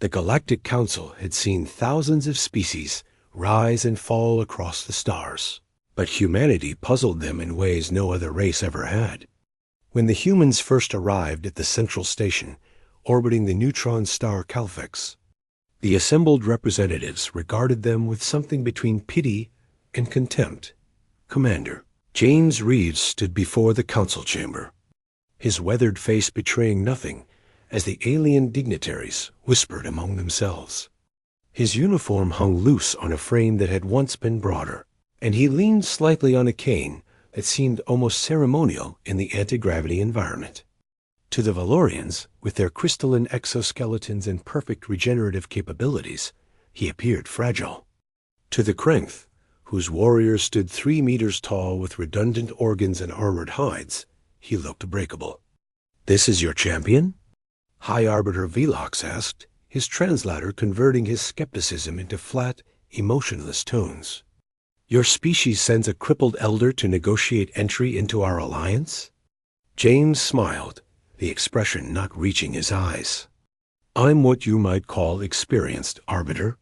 The Galactic Council had seen thousands of species rise and fall across the stars, but humanity puzzled them in ways no other race ever had. When the humans first arrived at the central station, orbiting the neutron star Calfex, the assembled representatives regarded them with something between pity and contempt. Commander, James Reeves stood before the council chamber, his weathered face betraying nothing as the alien dignitaries whispered among themselves. His uniform hung loose on a frame that had once been broader, and he leaned slightly on a cane that seemed almost ceremonial in the anti-gravity environment. To the Valorians, with their crystalline exoskeletons and perfect regenerative capabilities, he appeared fragile. To the Krength, whose warriors stood 3 meters tall with redundant organs and armored hides, he looked breakable. "This is your champion?" High Arbiter Velox asked, his translator converting his skepticism into flat, emotionless tones. "Your species sends a crippled elder to negotiate entry into our alliance?" James smiled, the expression not reaching his eyes. "I'm what you might call experienced, Arbiter.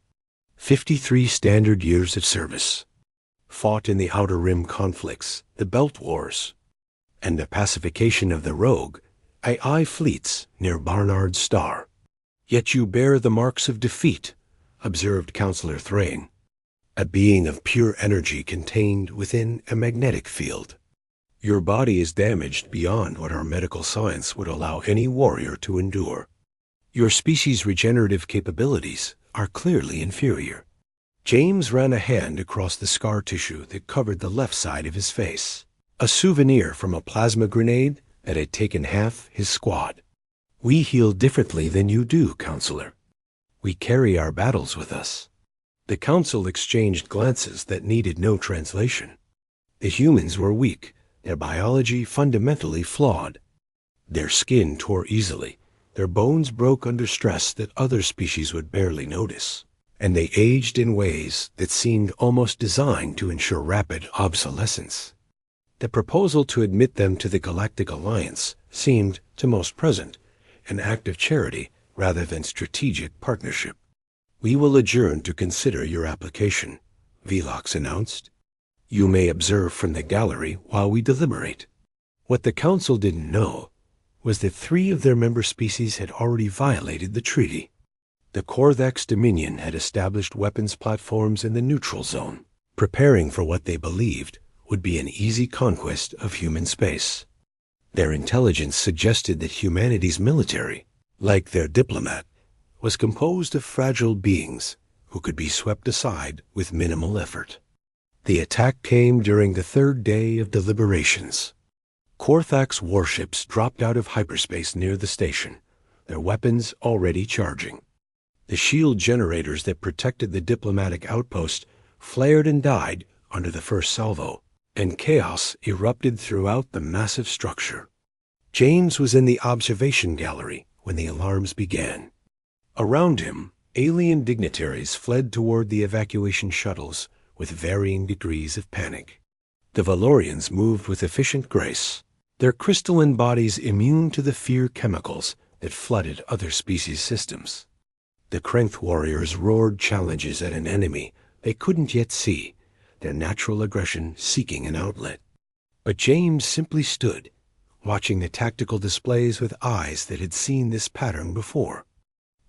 53 standard years of service. Fought in the Outer Rim conflicts, the Belt Wars, and the pacification of the Rogue, AI fleets near Barnard's Star. Yet you bear the marks of defeat," observed Counselor Thrain, "a being of pure energy contained within a magnetic field. Your body is damaged beyond what our medical science would allow any warrior to endure. Your species' regenerative capabilities are clearly inferior." James ran a hand across the scar tissue that covered the left side of his face, a souvenir from a plasma grenade that had taken half his squad. "We heal differently than you do, Counselor. We carry our battles with us." The Council exchanged glances that needed no translation. The humans were weak, their biology fundamentally flawed. Their skin tore easily, their bones broke under stress that other species would barely notice, and they aged in ways that seemed almost designed to ensure rapid obsolescence. The proposal to admit them to the Galactic Alliance seemed, to most present, an act of charity rather than strategic partnership. "We will adjourn to consider your application," Velox announced. "You may observe from the gallery while we deliberate." What the Council didn't know was that 3 of their member species had already violated the treaty. The Korvax Dominion had established weapons platforms in the neutral zone, preparing for what they believed would be an easy conquest of human space. Their intelligence suggested that humanity's military, like their diplomat, was composed of fragile beings who could be swept aside with minimal effort. The attack came during the 3rd day of deliberations. Korvax warships dropped out of hyperspace near the station, their weapons already charging. The shield generators that protected the diplomatic outpost flared and died under the first salvo, and chaos erupted throughout the massive structure. James was in the observation gallery when the alarms began. Around him, alien dignitaries fled toward the evacuation shuttles with varying degrees of panic. The Valorians moved with efficient grace, their crystalline bodies immune to the fear chemicals that flooded other species' systems. The Krength warriors roared challenges at an enemy they couldn't yet see, their natural aggression seeking an outlet. But James simply stood, watching the tactical displays with eyes that had seen this pattern before.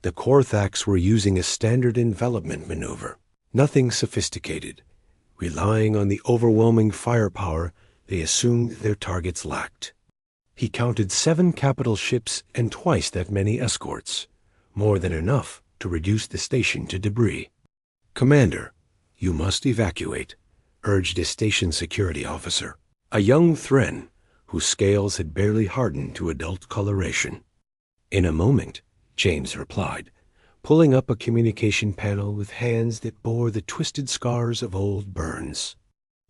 The Korvax were using a standard envelopment maneuver, nothing sophisticated, relying on the overwhelming firepower they assumed their targets lacked. He counted 7 capital ships and twice that many escorts, more than enough to reduce the station to debris. "Commander, you must evacuate," urged a station security officer, a young Thren whose scales had barely hardened to adult coloration. "In a moment," James replied, pulling up a communication panel with hands that bore the twisted scars of old burns.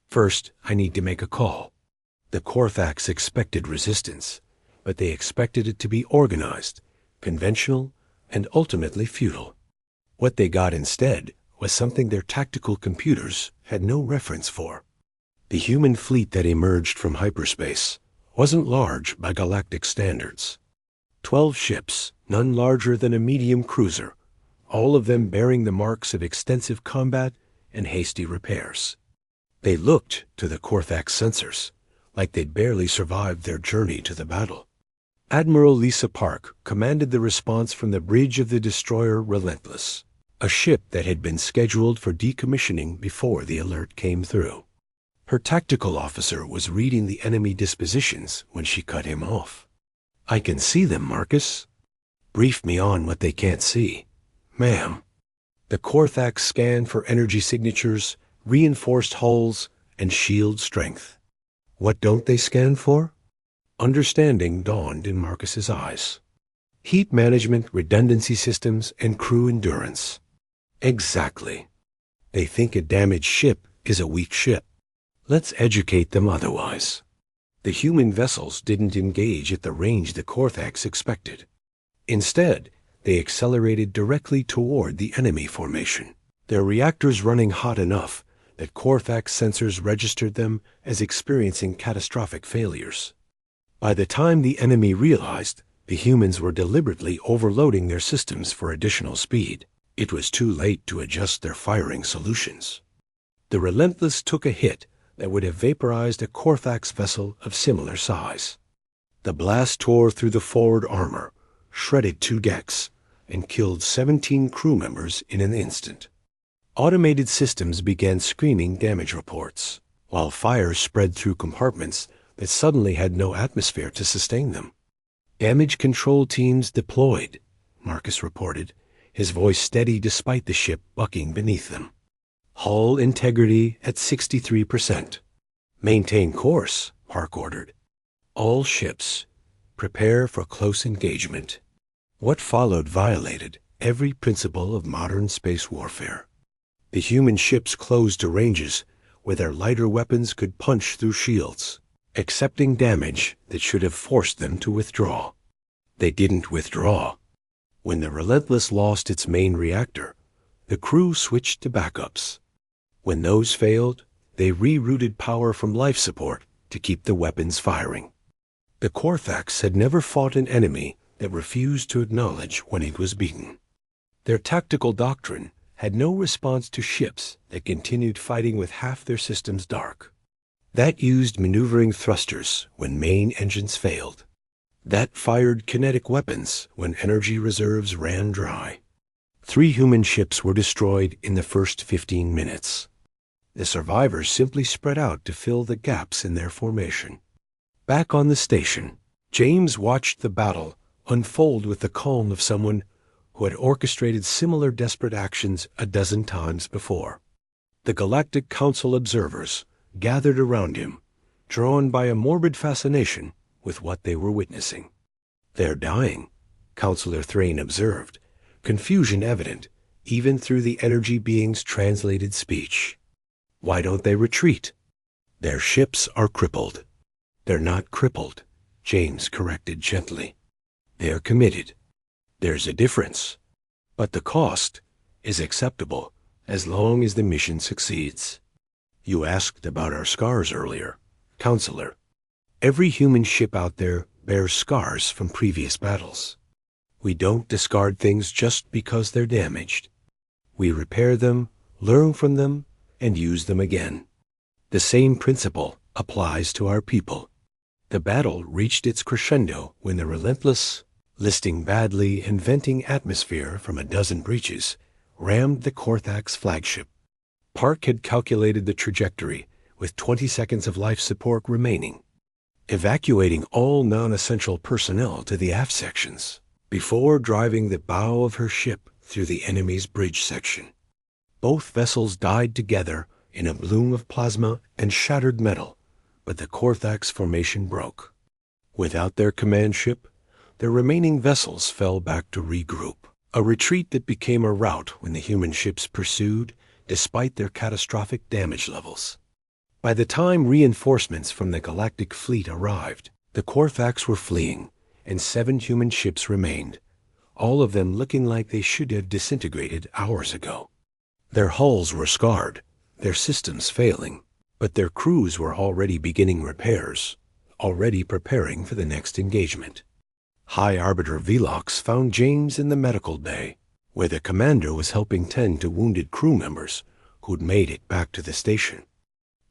"First, I need to make a call." The Korvax expected resistance, but they expected it to be organized, conventional, and ultimately futile. What they got instead was something their tactical computers had no reference for. The human fleet that emerged from hyperspace wasn't large by galactic standards. 12 ships, none larger than a medium cruiser, all of them bearing the marks of extensive combat and hasty repairs. They looked, to the Korthax sensors, like they'd barely survived their journey to the battle. Admiral Lisa Park commanded the response from the bridge of the destroyer Relentless, a ship that had been scheduled for decommissioning before the alert came through. Her tactical officer was reading the enemy dispositions when she cut him off. "I can see them, Marcus." "Brief me on what they can't see." "Ma'am." The Korthax scanned for energy signatures, reinforced hulls, and shield strength. "What don't they scan for?" Understanding dawned in Marcus's eyes. "Heat management, redundancy systems, and crew endurance." "Exactly. They think a damaged ship is a weak ship. Let's educate them otherwise." The human vessels didn't engage at the range the Korthax expected. Instead, they accelerated directly toward the enemy formation, their reactors running hot enough that Korthax sensors registered them as experiencing catastrophic failures. By the time the enemy realized the humans were deliberately overloading their systems for additional speed, it was too late to adjust their firing solutions. The Relentless took a hit that would have vaporized a Korthax vessel of similar size. The blast tore through the forward armor, shredded 2 decks, and killed 17 crew members in an instant. Automated systems began screening damage reports, while fire spread through compartments that suddenly had no atmosphere to sustain them. "Damage control teams deployed," Marcus reported, his voice steady despite the ship bucking beneath them. "Hull integrity at 63%. "Maintain course," Park ordered. "All ships, prepare for close engagement." What followed violated every principle of modern space warfare. The human ships closed to ranges where their lighter weapons could punch through shields, accepting damage that should have forced them to withdraw. They didn't withdraw. When the Relentless lost its main reactor, the crew switched to backups. When those failed, they rerouted power from life support to keep the weapons firing. The Korthax had never fought an enemy that refused to acknowledge when it was beaten. Their tactical doctrine had no response to ships that continued fighting with half their systems dark. That used maneuvering thrusters when main engines failed. That fired kinetic weapons when energy reserves ran dry. 3 human ships were destroyed in the first 15 minutes. The survivors simply spread out to fill the gaps in their formation. Back on the station, James watched the battle unfold with the calm of someone who had orchestrated similar desperate actions a dozen times before. The Galactic Council observers gathered around him, drawn by a morbid fascination with what they were witnessing. "They're dying," Counselor Thrain observed, confusion evident even through the energy being's translated speech. "Why don't they retreat?" "Their ships are crippled." "They're not crippled," James corrected gently. "They're committed. There's a difference. But the cost is acceptable as long as the mission succeeds." "You asked about our scars earlier, Counselor. Every human ship out there bears scars from previous battles. We don't discard things just because they're damaged. We repair them, learn from them, and use them again. The same principle applies to our people." The battle reached its crescendo when the Relentless, listing badly and venting atmosphere from a dozen breaches, rammed the Korthax flagship. Park had calculated the trajectory with 20 seconds of life support remaining, evacuating all non-essential personnel to the aft sections before driving the bow of her ship through the enemy's bridge section. Both vessels died together in a bloom of plasma and shattered metal, but the Korthax formation broke. Without their command ship, their remaining vessels fell back to regroup, a retreat that became a rout when the human ships pursued, despite their catastrophic damage levels. By the time reinforcements from the Galactic Fleet arrived, the Korthax were fleeing, and 7 human ships remained, all of them looking like they should have disintegrated hours ago. Their hulls were scarred, their systems failing, but their crews were already beginning repairs, already preparing for the next engagement. High Arbiter Velox found James in the medical bay, where the commander was helping tend to wounded crew members who'd made it back to the station.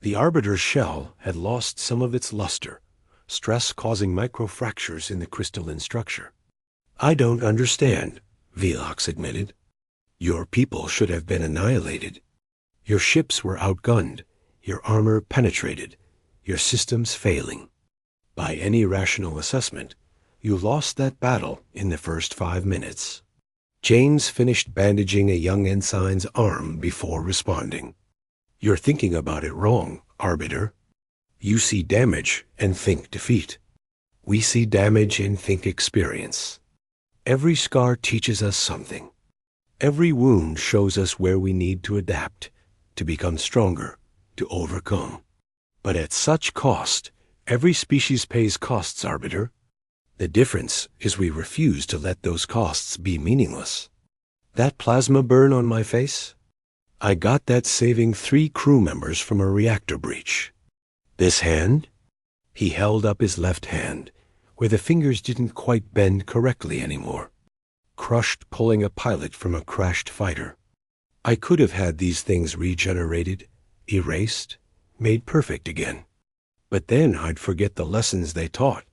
The Arbiter's shell had lost some of its luster, stress causing microfractures in the crystalline structure. "I don't understand," Velox admitted. "Your people should have been annihilated. Your ships were outgunned, your armor penetrated, your systems failing. By any rational assessment, you lost that battle in the first 5 minutes." James finished bandaging a young ensign's arm before responding. "You're thinking about it wrong, Arbiter. You see damage and think defeat. We see damage and think experience. Every scar teaches us something. Every wound shows us where we need to adapt, to become stronger, to overcome. But at such cost, every species pays costs, Arbiter. The difference is we refuse to let those costs be meaningless. That plasma burn on my face? I got that saving 3 crew members from a reactor breach. This hand?" He held up his left hand, where the fingers didn't quite bend correctly anymore. "Crushed pulling a pilot from a crashed fighter. I could have had these things regenerated, erased, made perfect again. But then I'd forget the lessons they taught.